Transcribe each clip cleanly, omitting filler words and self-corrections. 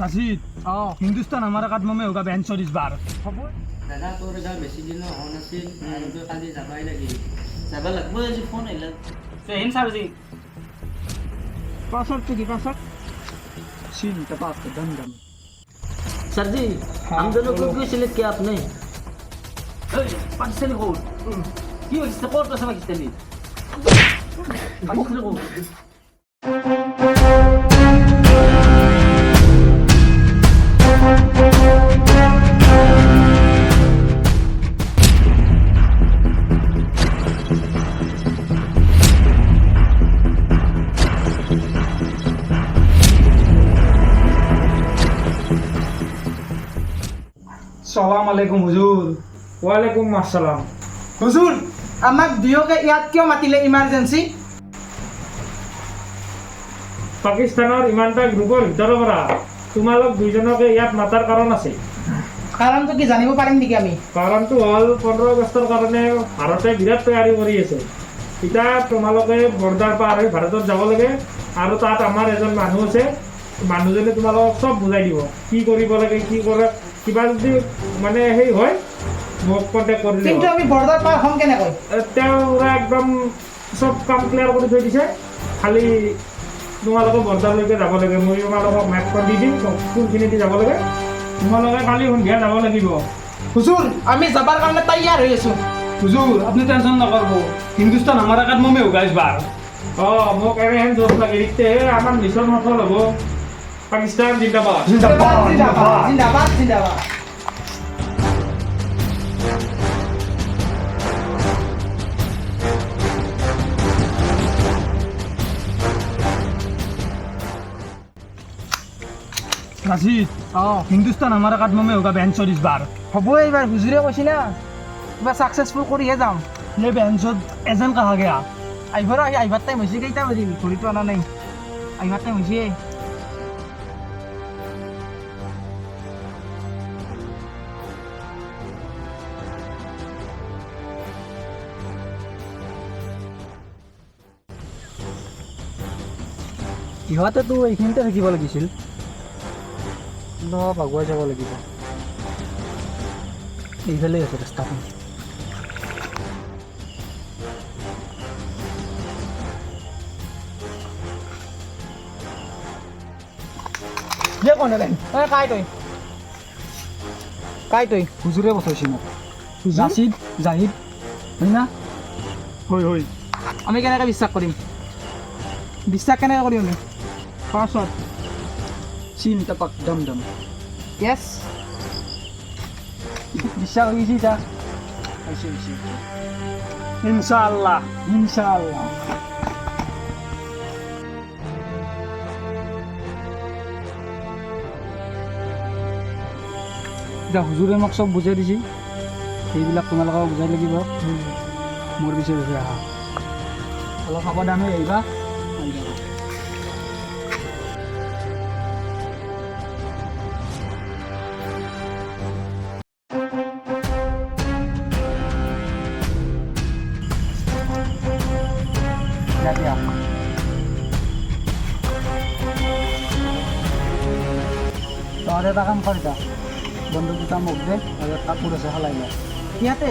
राशिद हिंदुस्तान हमारा कदमों में होगा 42 इस बार। दादा তোর এটা বেশি দিন হোৱা নাছিল আৰু তো কালি যাবাই লাগিল যাব লাগব আজি ফোন আহিল তো হেন সারজি पासवर्ड तो की पासवर्ड सीन तपास के दम दम सर जी हम दोनों को क्यों सिलेक्ट किया आपने पाकिस्तानी कोड क्यों सपोर्ट कर sama kita nih Pakistani code सलाम अलैकुम हुजूर। वालेकुम अस्सलाम। हुजूर আমাক দুয়োকে ইয়াত কিয় মাতিলে ইমাৰ্জেন্সি? পাকিস্তানৰ ইমানটা গ্ৰুপৰ ভিতৰৰ পৰা তোমালোক দুইজনকে ইয়াত মাতাৰ কাৰণ আছে। কাৰণটো কি জানিব পাৰিম নেকি আমি? কাৰণটো হ'ল 15 আগষ্টৰ কাৰণে ভাৰতে বিৰাট তৈয়াৰী কৰি আছে। এতিয়া তোমালোকে বৰ্ডাৰ পাৰ হৈ ভাৰতত যাব লাগে আৰু তাত আমাৰ এজন মানুহ আছে, মানুহজনে তোমালোকক চব বুজাই দিব কি কৰিব লাগে কি কৰে। কিবা যদি মানে সেই হয় মোক কণ্টেক্ট কৰিলে। কিন্তু আমি বৰ্ডাৰ পাৰ হ'ম কেনেকৈ? তেওঁ একদম চব কাম ক্লিয়াৰ কৰি থৈ দিছে, খালি তোমালোকে বৰ্ডাৰলৈকে যাব লাগে। মই তোমালোকক মেপখন দি দিম কোনখিনিদি যাব লাগে, তোমালোকে কালি সন্ধিয়া যাব লাগিব। হুজুৰ আমি যাবৰ কাৰণে তৈয়াৰ হৈ আছোঁ। हुजूर अपनी टेंशन ना करो, हिंदुस्तान हमारा कदमों में होगा इस बार। মোক এনেহেন জোচ লাগে তেতিয়াহে আমাৰ মিছন সফল হ'ব। পাকিস্তান জিন্দাবাদ। জিন্দাবাদ জিন্দাবাদ জিন্দাবাদ জিন্দাবাদ। राशिद हिंदुस्तान हमारा कदमों में होगा 42 इस बार। হ'ব এইবাৰ হুজুৰে কৈছে না কিবা ছাকচেছফুল কৰিহে যাম। ये 42 एजेंट कहा गया। আহিবাৰ টাইম হৈছে কেইটা বাজিল? ঘড়ীটো অনা নাই। আহিবাৰ টাইম হৈছে। ইহঁতেতো এইখিনিতে থাকিব লাগিছিল, অলপ আগুৱাই যাব লাগিব। এইফালে আছে ৰাস্তাটো। যে কোন এলেন কাই তই হুজুৰে বচাইছে মোক। ৰাছিদ জাহিদ হয় না? হয় হয়। আমি কেনেকৈ বিশ্বাস কৰিম? বিশ্বাস কেনেকৈ কৰিম আমি? पासवर्ड सीन टपक दम दम য়েছ bisa isi dah isi insyaallah insyaallah যা হুজুৰে মোক সব বুজাই দিছি, সেইবিলাক তোমালোকক বুজাই লাগিব। মোৰ পিছে পিছে আহা, অলপ সাৱধানে আহিবা। তহঁতে এটা কাম কৰ, এতিয়া বন্ধু দুটা মোক দে আৰু কাপোৰ আছে সলাই লওঁ ইয়াতে।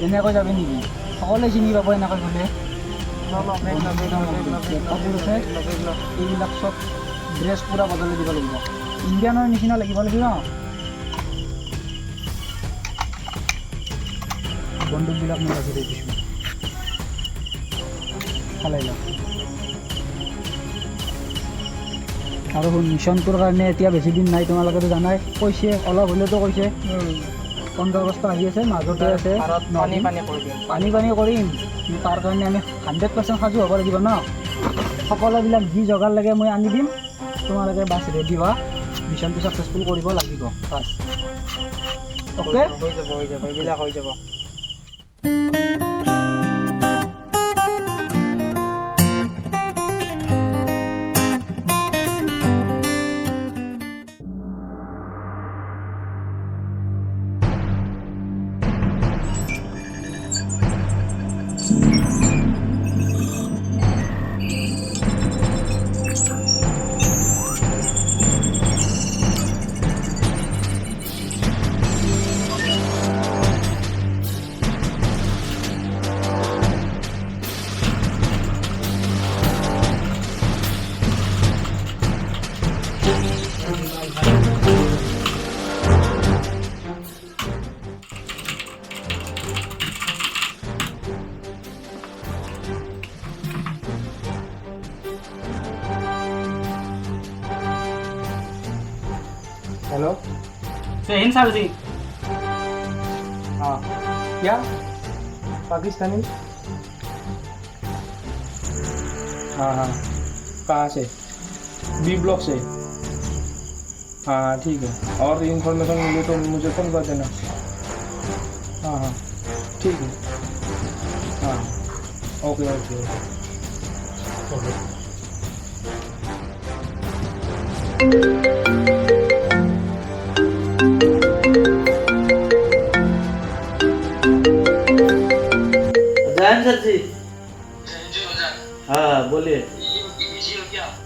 এনেকৈ যাবি নেকি? সকলোৱে চিনি পাব এনেকৈ গ'লে। কাপোৰ আছে এইবিলাক চব ড্ৰেছ পূৰা বদলাই দিব লাগিব, ইণ্ডিয়ানৰ নিচিনা লাগিব লাগিব ন। বন্দুকবিলাক মই ৰাখি দিছোঁ, সলাই লওঁ। আৰু মিছনটোৰ কাৰণে এতিয়া বেছি দিন নাই, তোমালোকেতো জানাই। কৈছে অলপ হ'লেতো কৈছে 15 আগষ্ট আহি আছে, মাজতে আছে পানী কৰিম। তাৰ কাৰণে আমি 100% সাজু হ'ব লাগিব ন। সকলোবিলাক যি যোগাৰ লাগে মই আনি দিম, তোমালোকে বাছ ৰেডি হোৱা, মিছনটো ছাকচেছফুল কৰিব লাগিব বাছ। অ'কে হৈ যাব এইবিলাক হৈ যাব। जय हिंद सर जी। हाँ क्या पाकिस्तानी? हाँ हाँ कहाँ से? बी ब्लॉक से। हाँ ठीक है, और इन्फॉर्मेशन मिले तो मुझे फोन कर देना। हाँ हाँ ठीक है। हाँ ओके ओके ओके। जयन सर जी। हाँ बोलिए।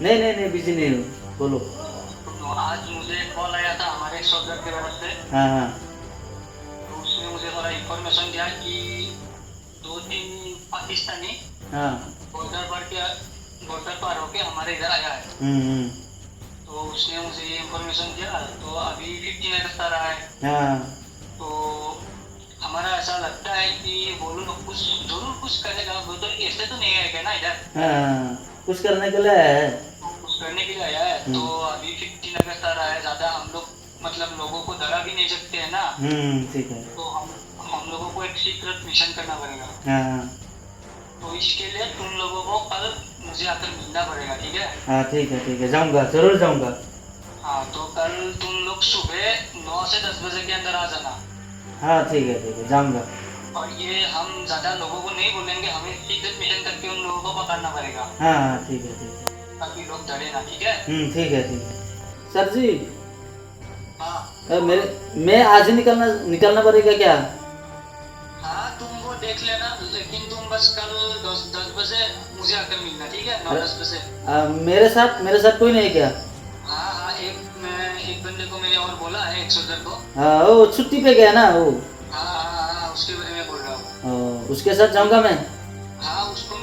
नहीं नहीं नहीं बिजी नहीं हूँ, बोलो। तो आज मुझे कॉल आया था हमारे एक सोल्जर के तरफ से। हाँ हाँ तो उसने मुझे थोड़ा इन्फॉर्मेशन दिया कि 2-3 पाकिस्तानी हाँ। बॉर्डर पार होके हमारे इधर आया है। हम्म। तो उसने मुझे ये इन्फॉर्मेशन दिया। तो अभी 15 अगस्त आ रहा है। हाँ तो हमारा ऐसा लगता है कि वो लोग कुछ जरूर कुछ करेगा। वो तो ऐसे तो नहीं आएगा ना इधर, हाँ कुछ करने के लिए है। कुछ करने के लिए आया है। तो अभी 15 अगस्त आ रहा है, ज्यादा हम लोग मतलब लोगों को डरा भी नहीं सकते है ना। ठीक है। तो हम लोगों को एक सीक्रेट मिशन करना पड़ेगा। हाँ तो इसके लिए तुम लोगों को कल मुझे आकर मिलना पड़ेगा, ठीक है? हाँ ठीक है, जाऊँगा, जरूर जाऊँगा। हाँ तो कल तुम लोग सुबह 9 से 10 बजे के अंदर आ जाना। हाँ ठीक है, जाऊँगा। और ये हम ज्यादा लोगों को नहीं बोलेंगे, हमें सीक्रेट मिशन करके उन लोगों को पकड़ना पड़ेगा। हाँ ठीक है। ताकि लोग डरे ना, ठीक है? ठीक है। सर जी हाँ मैं आज ही निकलना पड़ेगा क्या? हाँ तुम वो देख लेना, लेकिन तुम बस कल 10 बजे मुझे आकर मिलना, ठीक है? 9-10 बजे। मेरे साथ कोई नहीं क्या? हाँ एक बंदे को मैंने और बोला है, एक सोल्जर को। हाँ वो छुट्टी पे गया ना वो। हाँ उसके बारे में बोल रहा हूँ। उसके साथ जाऊँगा मैं। हाँ उसको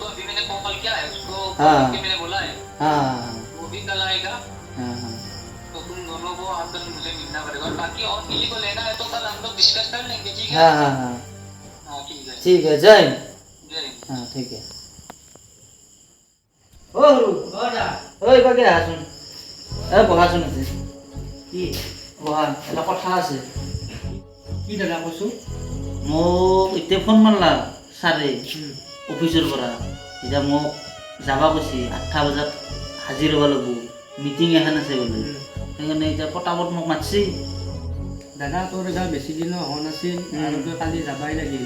अभी मैंने कॉल किया है, उसको हाँ। कॉल करके मैंने बोला है। हाँ वो भी कल आएगा। हाँ तो तुम दोनों को आकर मुझे मिलना पड़ेगा। और बाकी और किसी को लेना है तो कल हम लोग डिस्कस कर लेंगे, ठीक है? हाँ। हाँ ठीक है, जय हिंद। जय हिंद। हाँ ठीक है। ओ हरु ओই বাগে আসুন বহা শুনেছে কি বহা এটা কথা আছে কি দাদা কৈছো? মোক এতিয়া ফোন মাৰলা ছাৰে অফিচৰ পৰা। এতিয়া মোক যাবা কৈছে 8টা বজাত হাজিৰ হ'ব লাগিব, মিটিং এখন আছে বোলে। সেইকাৰণে এতিয়া পটাপট মোক মাতছি। দাদা তোৰ গা বেছি দিন হোৱা নাছিল আৰু তই কালি যাবাই লাগিল।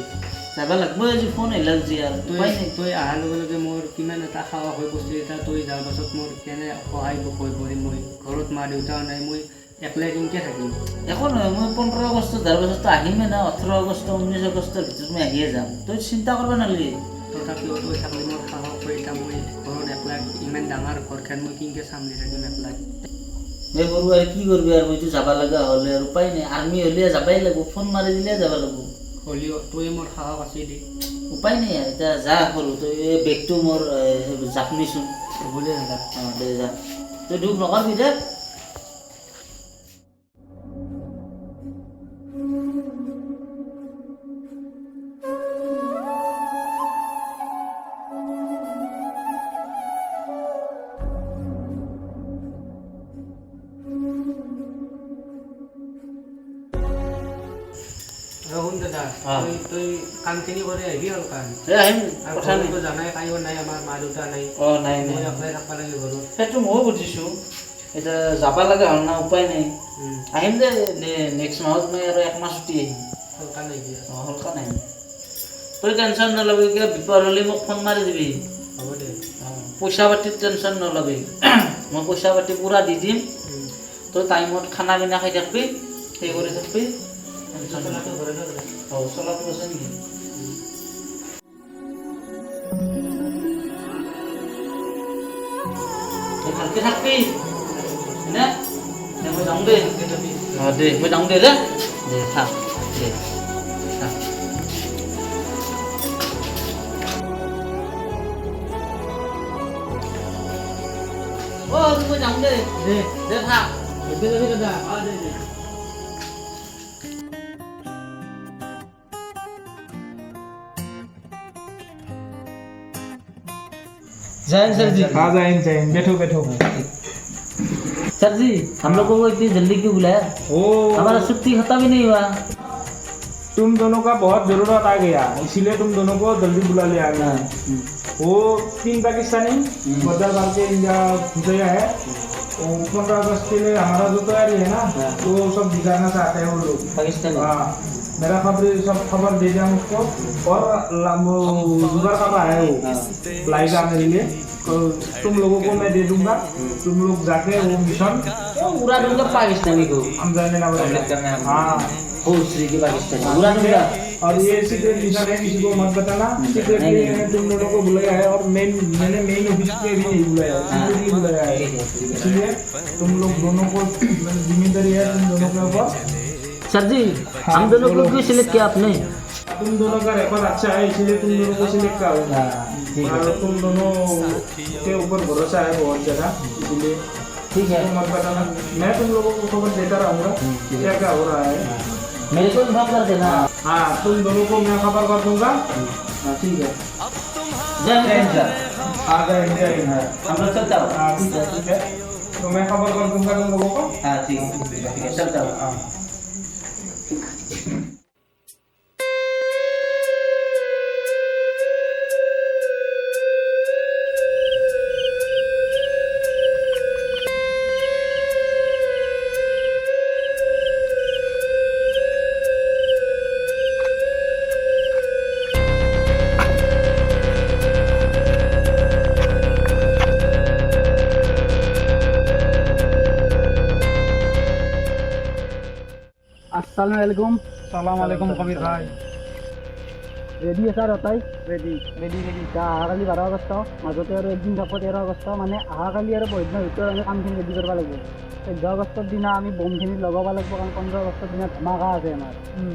যাবা লাগব, আজি ফোন আহিলা যি আৰু উপায় নাই। তই অহাৰ লগে লগে মোৰ কিমান এটা সাহস হৈ পৰিছিল। এতিয়া তই যোৱাৰ পাছত মোৰ কেনে সহায় হৈ পৰিম। মই ঘৰত মা দেউতাও নাই, মই একলাই কেনেকৈ থাকিম? একো নহয়, মই 15 আগষ্ট যোৱাৰ পাছততো আহিমেই না। 18 আগষ্ট 19 আগষ্টৰ ভিতৰত মই আহিয়ে যাম, তই চিন্তা কৰিব নালাগে। তথাপিও তই থাকলি মোৰ সাহস হৈ। এতিয়া মই ঘৰত একলাই ইমান ডাঙৰ ঘৰখন মই কেনেকৈ চামলি থাকিম একলাই? এই সৰু আৰু কি কৰিবি আৰু, মইতো যাব লগা হ'লে আৰু উপায় নাই। আৰ্মি হ'লে যাবই লাগিব, ফোন মাৰি দিলে যাব লাগিব। হ'লেও তই মোৰ সাহস আছিলি। উপায় নাই আৰু, এতিয়া যা সৰু। তই এই বেগটো মোৰ জাপনিচোন। হ'ব দে দাদা। অঁ দে যা, তই দুখ নকৰবি দে। শুন দাদা, তই কামখিনি কৰি আহিবি হ'ল কাম। আহিম, আৰু কথা নাই। ঘৰতো জানাই কাইও নাই, আমাৰ মা দেউতা নাই। অঁ নাই মই অকলে থাকিব লাগে ঘৰত। সেইটো ময়ো বুজিছোঁ। এতিয়া যাব লগা হ'ল না, উপায় নাই। আহিম দে, নেক্সট মাহত মই আৰু 1 মাহ ছুটি আহিম। সোনকালে নাহিবি। অঁ সোনকালে আহিম। তই টেনশ্যন নলবি, কিবা বিপদ হ'লে মোক ফোন মাৰি দিবি। হ'ব দে। পইচা পাতিৰ টেনশ্যন নলবি, মই পইচা পাতি পূৰা দি দিম। তই টাইমত খানা পিনা খাই থাকবি, সেই কৰি থাকবি। টেনশ্যন চলাটো ঘৰতে দে। অঁ চলাটো আছে নেকি? তই ভালকৈ থাকবি নে? মই যাওঁ দে। অঁ দে, মই যাওঁ দে দে থাক দে থাক। অঁ মই যাওঁ দে দে থাক। যাবি দাদা? অঁ দে। जय हिंद सर जी। हाँ जय हिंद बैठो बैठो। सर जी हम लोगों को इतनी जल्दी क्यों बुलाया? ओ हमारा छुट्टी खत्म ही नहीं हुआ। तुम दोनों का बहुत जरूरत आ गया, इसीलिए तुम दोनों को जल्दी बुला लिया गया। वो 3 पाकिस्तानी बदर बार के इंडिया घुस गया है। 15 अगस्त के लिए हमारा जो तैयारी है ना, तो वो सब दिखाना चाहते हैं वो लोग। पाकिस्तान हाँ, मेरा खबर दे दिया उसको, और जुगाड़ का है वो लाएगा मेरे लिए, तो तुम लोगों को मैं दे दूंगा। तुम लोग जाके वो मिशन पूरा दूंगा पाकिस्तानी को। हम जाने ना बोलेगा। हाँ, पूरा दूंगा। और ये सीक्रेट मिशन है, किसी को मत बताना। सीक्रेट नहीं, मैंने तुम लोगों को बुलाया है, और मैंने मेन ऑफिस पे भी नहीं बुलाया है, सीक्रेटली बुलाया है। इसलिए तुम लोग दोनों को जिम्मेदारी है तुम दोनों के ऊपर। सर जी हम दोनों को क्यों सिलेक्ट किया आपने? तुम दोनों का रेकॉर्ड अच्छा है, इसलिए तुम दोनों को सिलेक्ट किया। और तुम दोनों के ऊपर भरोसा है बहुत ज़्यादा, इसलिए ठीक है, मत बताना। मैं तुम लोगों को खबर देता रहूँगा क्या क्या हो रहा है। मेरे को इन्फॉर्म कर देना। हाँ, तुम दोनों को मैं खबर कर दूंगा। हाँ, ठीक है। जय हिंद सर। आ गए इंडिया। हम लोग चलता हूँ। हाँ, ठीक है। तो मैं खबर कर दूंगा तुम लोगों को। हाँ ठीक है चलता हूँ। हाँ। अस्सलामुअलैकुम। सलामकुम कबीर भाई। ৰেডি আছা ৰতাই? Ready ready. অহাকালি 12 আগষ্ট, মাজতে আৰু একদিন থাকিব 13 আগষ্ট, মানে অহাকালি আৰু 5 দিনৰ ভিতৰত আমি কামখিনি ৰেডি কৰিব লাগিব। 14 আগষ্টৰ দিনা আমি বমখিনি লগাব লাগিব, কাৰণ 15 আগষ্টৰ দিনা ধামাকা আছে আমাৰ।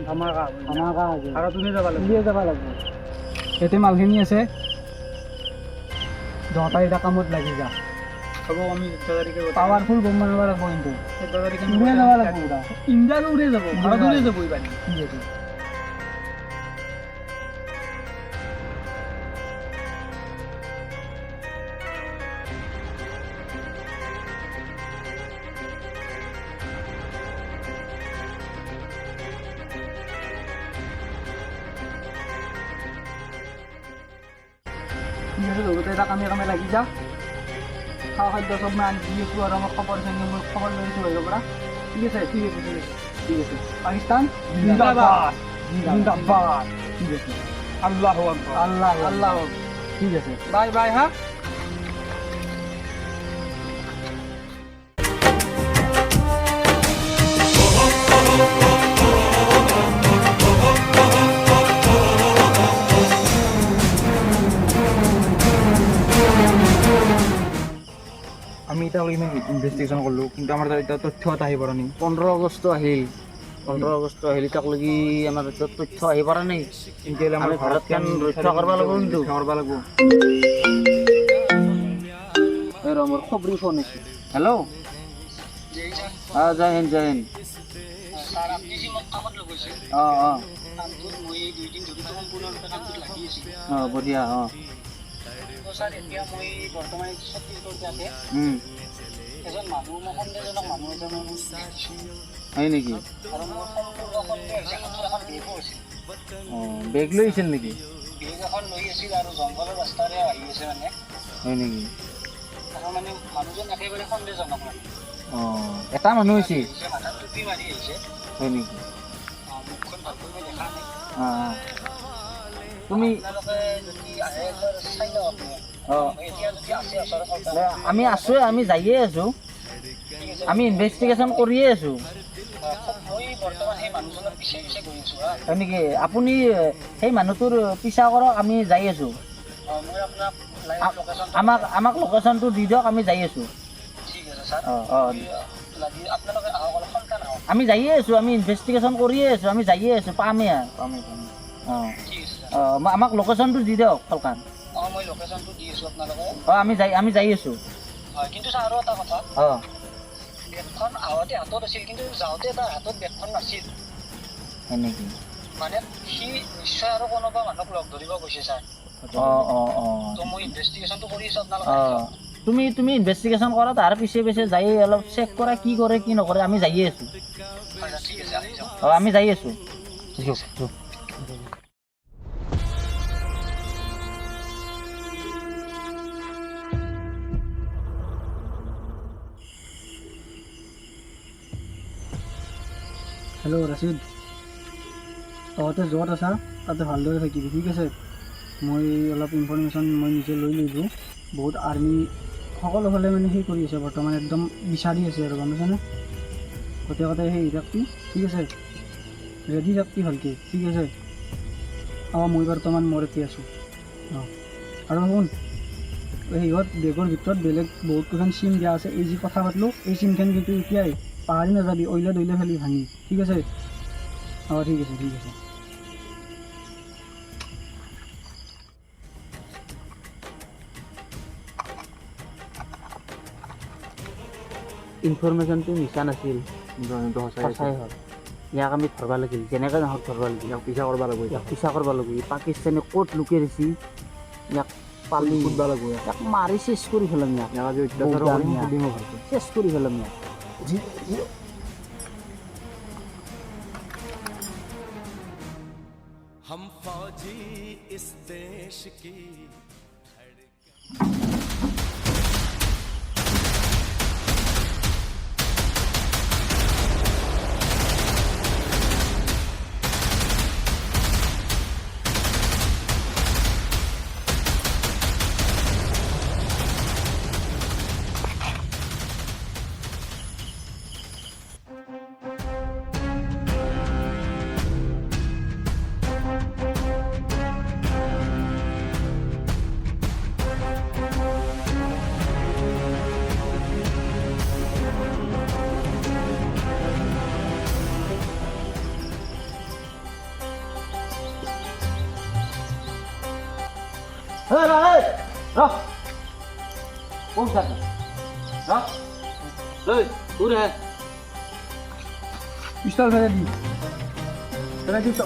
ধামাকা আছে আৰু তুমি যাব লাগিব। তুমিও যাব লাগিব। ইয়াতে মালখিনি আছে, 10 তাৰিখে কামত লাগি যা। হ'ব, আমি 14 তাৰিখে পাৱাৰফুল বম বনাব লাগিব, কিন্তু 14 তাৰিখে উৰে যাব লাগিব পুৰা। ইণ্ডিয়াটো উৰে যাব, ভাৰত উৰে যাব এইবাৰ। ঠিক আছে। ঠিক আছে, লগতে এটা কামে কামে লাগি যা। খোৱা খাদ্য চব মই আনি দি আছোঁ, আৰু আমাক খবৰ চাই মই খবৰ লৈ আছোঁ আহিব পৰা। ঠিক আছে, ঠিক আছে, ঠিক আছে, ঠিক আছে। পাকিস্তান জিন্দাবাদ, জিন্দাবাদ। ঠিক আছে, আল্লাহু আকবার। আল্লাহ আল্লাহ। ঠিক আছে, বাই বাই। হা, আমি এতিয়া ইনভেষ্টিগেশ্যন কৰিলোঁ, কিন্তু আমাৰ তাত এতিয়া তথ্য এটা আহি পৰা নাই। 15 আগষ্ট আহিল, 15 আগষ্ট আহিল, তাকলৈকে আমাৰ হাতত তথ্য আহি পৰা নাই। কিন্তু আমাৰ আমি ভাৰতখন ৰক্ষা কৰিব লাগিব, কিন্তু কৰিব লাগিব। মোৰ খবৰি ফোন আছে। হেল্ল', জয় হিন্দ, জয় হিন্দ। স্যার আপনি যে মোক কামত লগাইছে অঁ অঁ কামটোত মই 2 দিন ধৰি সম্পূৰ্ণৰূপে কামটোত লাগি আছোঁ। অঁ বঢ়িয়া। অঁ তো স্যাৰ এতিয়া মই বৰ্তমান ছত্তীশগড় যাতে এজন মানুহ মই সন্দেহজনক মানুহ এজনৰ মোক দেখিছোঁ, হয় নেকি? আৰু মোৰ সম্পূৰ্ণ সন্দেহ হৈছে হাতত এখন বেগো আছিল। অঁ বেগ লৈ আহিছিল নেকি? বেগ এখন লৈ আছিল আৰু জংঘলৰ ৰাস্তাৰে আহি আছে মানে, হয় নেকি? আৰু মানে মানুহজন একেবাৰে সন্দেহজনক মানে। অঁ এটা মানুহ হৈছে, আহিছে, মাথাত টুপি মাৰি আহিছে, হয় নেকি? মুখখন ভালকৈ মই দেখা নাই। অঁ তুমি আপোনালোকে যদি আহে একবাৰ চাই লওক আপুনি। অঁ এতিয়া যদি আছে ওচৰৰ আমি আছোঁ, আমি যায়ে আছোঁ, আমি ইনভেষ্টিগেশ্যন কৰিয়ে আছোঁ। মই বৰ্তমান সেই মানুহজনৰ পিছে পিছে গৈ আছোঁ। হা, হয় নেকি? আপুনি সেই মানুহটোৰ পিছা কৰক, আমি যাই আছোঁ। মই আপোনাক লাইভ লোকেশ্যন আমাক লোকেশ্যনটো দি দিয়ক, আমি যাই আছোঁ। ঠিক আছে ছাৰ। অঁ অঁ লাগি আপোনালোকে আহক, অলপ সোনকালে আহক। আমি যায়ে আছোঁ, আমি ইনভেষ্টিগেশ্যন কৰিয়ে আছোঁ, আমি যায়ে আছোঁ, পামেই আৰু পামেই। অঁ ঠিক আছে ছাৰ। অঁ আমাক লোকেশ্যনটো দি দিয়ক ফলকান। মই লোকেশ্যনটো দি আছোঁ আপোনালোকে। অঁ আমি যাই আছোঁ। হয়, কিন্তু ছাৰ আৰু এটা কথা, অঁ বেগখন আহোঁতে হাতত আছিল, কিন্তু যাওঁতে তাৰ হাতত বেগখন নাছিল। হয় নেকি? মানে সি নিশ্চয় আৰু কোনোবা মানুহক লগ ধৰিব গৈছে ছাৰ। অঁ অঁ অঁ তো মই ইনভেষ্টিগেশ্যনটো কৰি আছোঁ আপোনালোকে। অঁ তুমি তুমি ইনভেষ্টিগেশ্যন কৰা, তাৰ পিছে পিছে যাই অলপ চেক কৰা কি কৰে কি নকৰে। আমি যাইয়ে আছোঁ। ঠিক আছে আহি যাওক। অঁ আমি যাই আছোঁ। হেল্ল' ৰাছিদ, তহঁতে য'ত আছা তাতে ভালদৰে থাকিবি, ঠিক আছে? মই অলপ ইনফৰমেশ্যন মই নিজে লৈ লৈছোঁ। বহুত আৰ্মি সকলোফালে মানে সেই কৰি আছে বৰ্তমান, একদম বিচাৰি আছে আৰু গম পাইছানে? গোটেইকতে সেই থাকবি, ঠিক আছে? ৰেডি থাকবি ভালকৈ, ঠিক আছে? মই বৰ্তমান মোৰ ইয়াতে আছোঁ। আৰু শুন, সিহঁত বেগৰ ভিতৰত বেলেগ বহুত কেইখন চিম দিয়া আছে। এই যি কথা পাতিলোঁ এই চিমখন কিন্তু এতিয়াই পাহৰি নাযাবি, অইলে দৈলে ফেলি ভাঙি, ঠিক আছে? ঠিক আছে ঠিক আছে। ইনফৰমেশ্যনটো মিছা নাছিল, সঁচাই হয়। ইয়াক আমি ধৰিব লাগিল, যেনেকৈ নহওক ধৰিব লাগিল। ইয়াক পিছা কৰিব লাগিব, ইয়াক পিছা কৰিব লাগিব। পাকিস্তানে ক'ত লুকাই দিছে ইয়াক পালি ফুটব লাগিব, ইয়াক মাৰি চেছ কৰি পেলাম। ইয়াক চেছ কৰি পেলাম ইয়াক। हम फौजी इस देश की পিষ্টল ফেলে দি ফেলে দি তো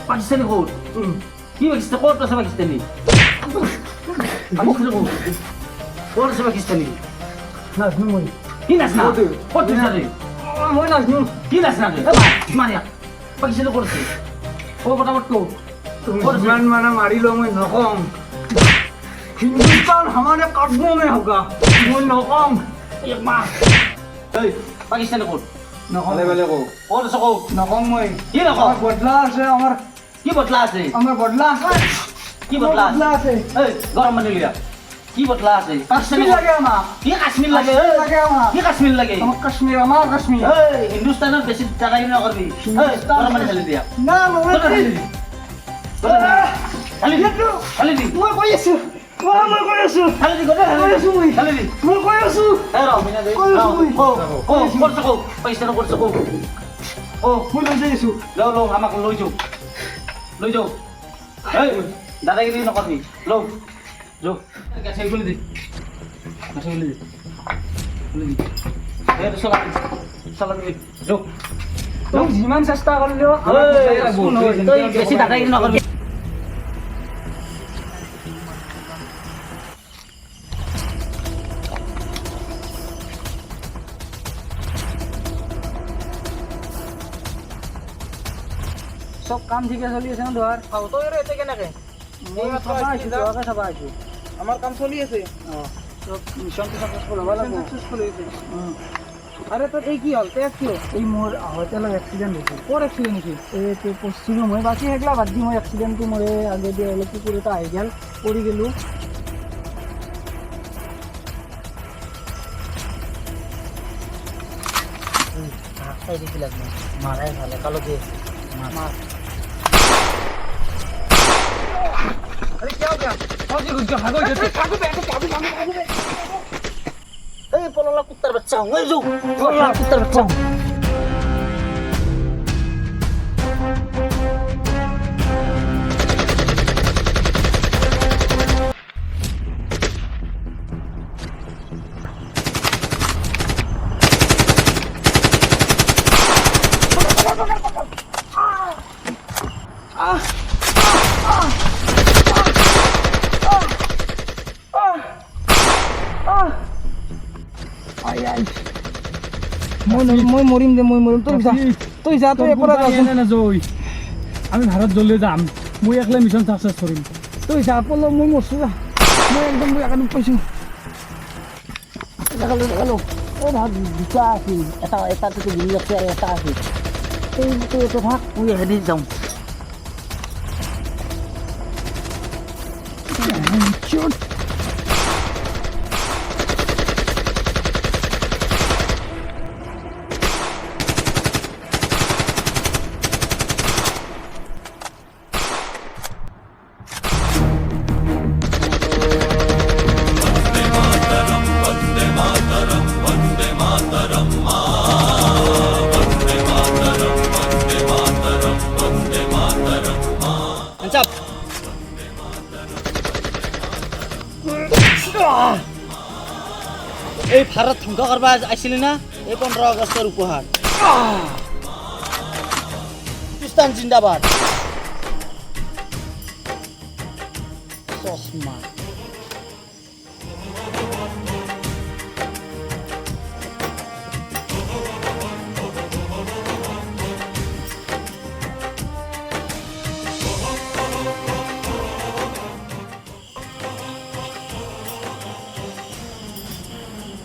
পাকিস্তানি ক'ত? কি পাকিস্তান? ক'ত আছে পাকিস্তানী? ক'ত আছে পাকিস্তানী? নাজনো মই, কি নাচনা? ক'ত নাচনা? মই নাজনো। কি নাচনা? মাৰিয়া পাকিস্তানী ক'ত আছে? পটাপট ক'ত? যিমান মানে মাৰিলো মই নকওঁ। হিন্দুস্তান हमारे कदमों में होगा, মই নকওঁ। পাকিস্তানী ক'ত? নকওঁ ক'ত আছে ক'ত? নকওঁ মই। কি নকওঁ? আমাৰ বদলা আছে, আমাৰ কি বদলা আছে? আমাৰ বদলা আছে, কি বদলা বদলা আছে? আছে। গৰম পানী লিয়া। কি বদলা আছে? কাশ্মীৰ লাগে আমাক, কি কাশ্মীৰ লাগে? কাশ্মীৰ লাগে আমাক। কি কাশ্মীৰ লাগে? আমাক কাশ্মীৰ, আমাৰ কাশ্মীৰ। হিন্দুস্তানত বেছি জাগা কিনা কৰবি। গৰম পানী ঢালি দিয়া। না মই ঢালি দি। ঢালি দি। মই কৈ আছো, মই কৈ আছো, ঢালি দি। কৈ আছো মই, ঢালি দি। মই কৈ আছো। পাকিস্তানৰ ক'ত আছে? মই লৈ যাই আছো। লওঁ আমাক লৈ যাওঁ, লৈ যাওঁ। দাদাগিৰি নকৰবি, লওঁ যাওঁ। গাছেই খুলি দি, গাছেই খুলি দি, খুলি দি। এইটো চলা দি যাওঁ। তোক যিমান চেষ্টা কৰিলেও তই বেছি দাদাগিৰি নকৰবি। চব কাম ঠিকে চলি আছে ন ধৰ? তই আৰু এতিয়া কেনেকে? চাবা আহিছোঁ, ধৰকে চাবা আহিছোঁ। আমাৰ কাম চলি আছে। চব মিছনটো চাকচেছফুল হ'ব লাগিব। চাকচেছফুল হৈছে। আৰে তোৰ এই কি হ'ল? তেজ কি হ'ল? এই মোৰ আহোঁতে অলপ এক্সিডেণ্ট হৈছে। ক'ত এক্সিডেণ্ট হৈছে? এইটো পশ্চিমো মই বাকী সেইগিলা বাদ দি মই এক্সিডেণ্টটো মোৰ আগেদি অলপ কুকুৰ এটা আহি গ'ল, পৰি গ'লোঁ। চাই দিছিল মাৰাই ভাল একেলগে মাৰ। अरे क्या हो गया? फौजी घुस गया, भागो इधर से। এই পললা কুত্তার বাচ্চা, ওই যাও পললা কুত্তার বাচ্চা। মই মৰিম দে, মই মৰিম। তই যা, তই এপৰা নাযায়। আমি ভাৰত জ্বলে যাম, মই একলাই মিছন চাকচেছ কৰিম। তই যা পল, মই মৰছো যা। মই একদম একাডেমিক পাইছোঁ। দেখালো এই ভাত দুটা আছিল, এটা গুলি লাগছে আৰু এটা আছিল। তই এটা থাক, মই এহেদি যাওঁ। এই ভাৰত ধ্বংস কৰিব আহিছিলি না? এই 15 আগষ্টৰ উপহাৰ। পাকিস্তান জিন্দাবাদ। চশমা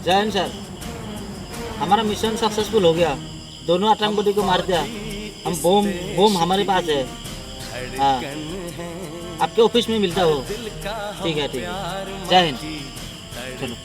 जय हिंद सर, हमारा मिशन सक्सेसफुल हो गया। दोनों आतंकवादी को मार दिया। हम बम हमारे पास है। हाँ, आपके ऑफिस में मिलता हो। ठीक है, जय हिंद। चलो।